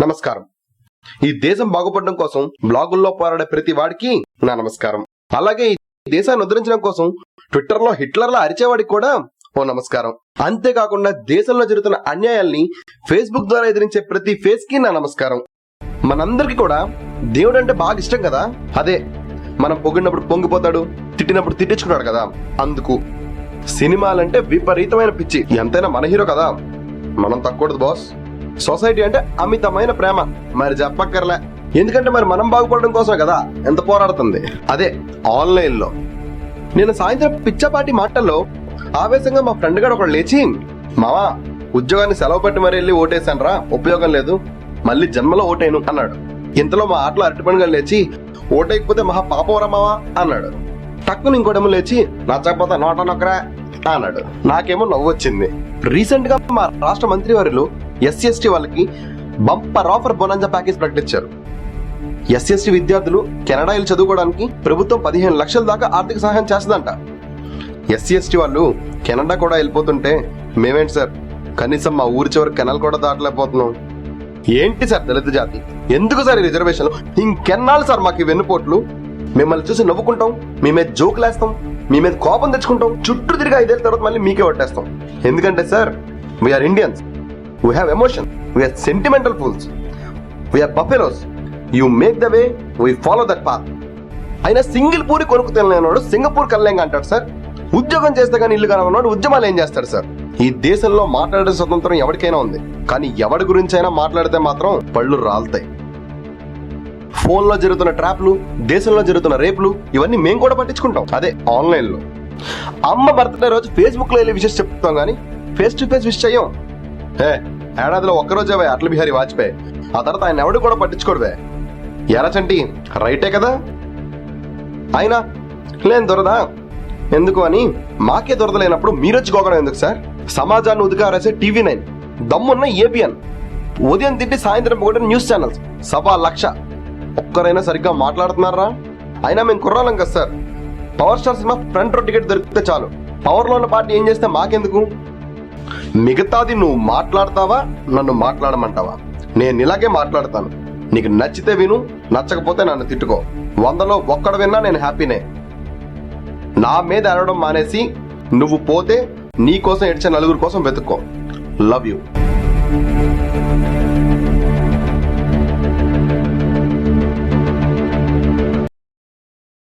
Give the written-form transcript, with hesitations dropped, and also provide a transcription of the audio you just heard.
నమస్కారం. ఈ దేశం బాగుపడడం కోసం బ్లాగుల్లో పోరాడే ప్రతి వాడికి నా నమస్కారం. అలాగే ఈ దేశాన్ని ఉద్ధరించడం కోసం ట్విట్టర్లో హిట్లర్లా అరిచేవాడికి కూడా ఓ నమస్కారం. అంతేకాకుండా దేశంలో జరుగుతున్న అన్యాయాల్ని ఫేస్బుక్ ద్వారా ఎదిరించే ప్రతి ఫేస్ కి నా నమస్కారం. మనందరికి కూడా దేవుడు అంటే బాగా ఇష్టం కదా. అదే మనం పొగిడినప్పుడు పొంగిపోతాడు, తిట్టినప్పుడు తిట్టించుకున్నాడు కదా. అందుకు సినిమాలంటే విపరీతమైన పిచ్చి. ఎంతైనా మన హీరో కదా, మనం తక్కువదు బాస్. సొసైటీ అంటే అమితమైన ప్రేమ, మరి చెప్పక్కర్లే. ఎందుకంటే మరి మనం బాగుపడడం కోసమే కదా ఎంత పోరాడుతుంది. అదే ఆన్లైన్ లో నేను సాయంత్రం పిచ్చపాటి మాటల్లో ఆవేశంగా మా ఫ్రెండ్ గారు ఒకడు లేచి, మావా ఉద్యోగాన్ని సెలవు పెట్టి మరీ వెళ్ళి ఓటేసాను రా, ఉపయోగం లేదు, మళ్ళీ జన్మలో ఓటేను అన్నాడు. ఇంతలో మా ఆటలో అరటిపండుగా లేచి, ఓటేయకపోతే మహా పాపవరా మావా అన్నాడు. టక్కుని ఇంకోటేమో లేచి, నచ్చకపోతే నోట నొక్కరా అన్నాడు. నాకేమో నవ్వు వచ్చింది. రీసెంట్ గా మా రాష్ట్ర మంత్రి వారిలో ఎస్సీ వాళ్ళకి బంపర్ ఆఫర్ బొనాంజా ప్యాకేజ్ ప్రకటించారు. ఎస్సీ విద్యార్థులు కెనడా వెళ్ళి చదువుకోవడానికి ప్రభుత్వం 15 లక్షల దాకా ఆర్థిక సహాయం చేస్తుందంట. ఎస్సీ వాళ్ళు కెనడా కూడా వెళ్ళిపోతుంటే మేమేంటి సార్, కనీసం మా ఊరి చివరి కెనాల్ కూడా దాటలేకపోతున్నాం. ఏంటి సార్ దళిత జాతి, ఎందుకు సార్ ఈ రిజర్వేషన్లు, ఇంకెన్నాళ్ళు సార్ మాకు వెన్నుపోట్లు? మిమ్మల్ని చూసి నవ్వుకుంటాం, మీ మీద జోకులేస్తాం, మీ మీద కోపం తెచ్చుకుంటాం, చుట్టూ తిరిగి 5 ఏళ్ళ తర్వాత మళ్ళీ మీకే కొట్టేస్తాం. ఎందుకంటే sir we are Indians, we have emotion, we are sentimental fools, we are buffaloes, you make the way, we follow that path. అయినా సింగిల్ పూరి కొనుక్కు తినలేనాడు సింగపూర్ కల్లేంగా అంటాడు సార్. ఉద్యోగం చేస్తే కానీ ఇల్లు కానన్నాడు ఉద్యమాలు ఏం చేస్తాడు సార్? ఈ దేశంలో మాట్లాడే స్వతంత్రం ఎవరికైనా ఉంది, కానీ ఎవరి గురించి అయినా మాట్లాడితే మాత్రం పళ్ళు రాలుతాయి. ఫోన్ లో జరుగుతున్న ట్రాప్లు, దేశంలో జరుగుతున్న రేపులు, ఇవన్నీ మేము కూడా పట్టించుకుంటాం. అదే ఆన్లైన్ లో అమ్మ బర్త్డే రోజు ఫేస్బుక్ లో వెళ్ళి విషెస్ చెప్తాం, కానీ ఫేస్ టు ఫేస్ విష్ చెయ్యం. ఏడాదిలో ఒక్కరోజే అటల్ బిహారీ వాజ్పేయి, ఆ తర్వాత ఆయన ఎవడు కూడా పట్టించుకోడువే. ఎరచంటి రైటే కదా. అయినా లేని దొరదా ఎందుకు అని మాకే దొరదలేనప్పుడు మీరొచ్చి గోగడం ఎందుకు సార్? సమాజాన్ని ఉదికారేసే TV9, దమ్మున్న ABN, ఉదయం తింటే సాయంత్రం కూడా న్యూస్ ఛానల్స్ 1,00,000. ఒక్కరైనా సరిగ్గా మాట్లాడుతున్నారా? అయినా మేము కుర్రాలం కదా sir. Power star cinema front రో టికెట్ దొరికితే చాలు, పవర్ లో ఉన్న పార్టీ ఏం చేస్తే మాకెందుకు? మిగతాది నువ్వు మాట్లాడతావా, నన్ను మాట్లాడమంటావా? నేను ఇలాగే మాట్లాడతాను. నీకు నచ్చితే విను, నచ్చకపోతే నన్ను తిట్టుకో. 100లో ఒక్కడు విన్నా నేను హ్యాపీనే. నా మీద అరవడం మానేసి నువ్వు పోతే నీ కోసం ఏడ్చే నలుగురు కోసం వెతుక్కో. Love you.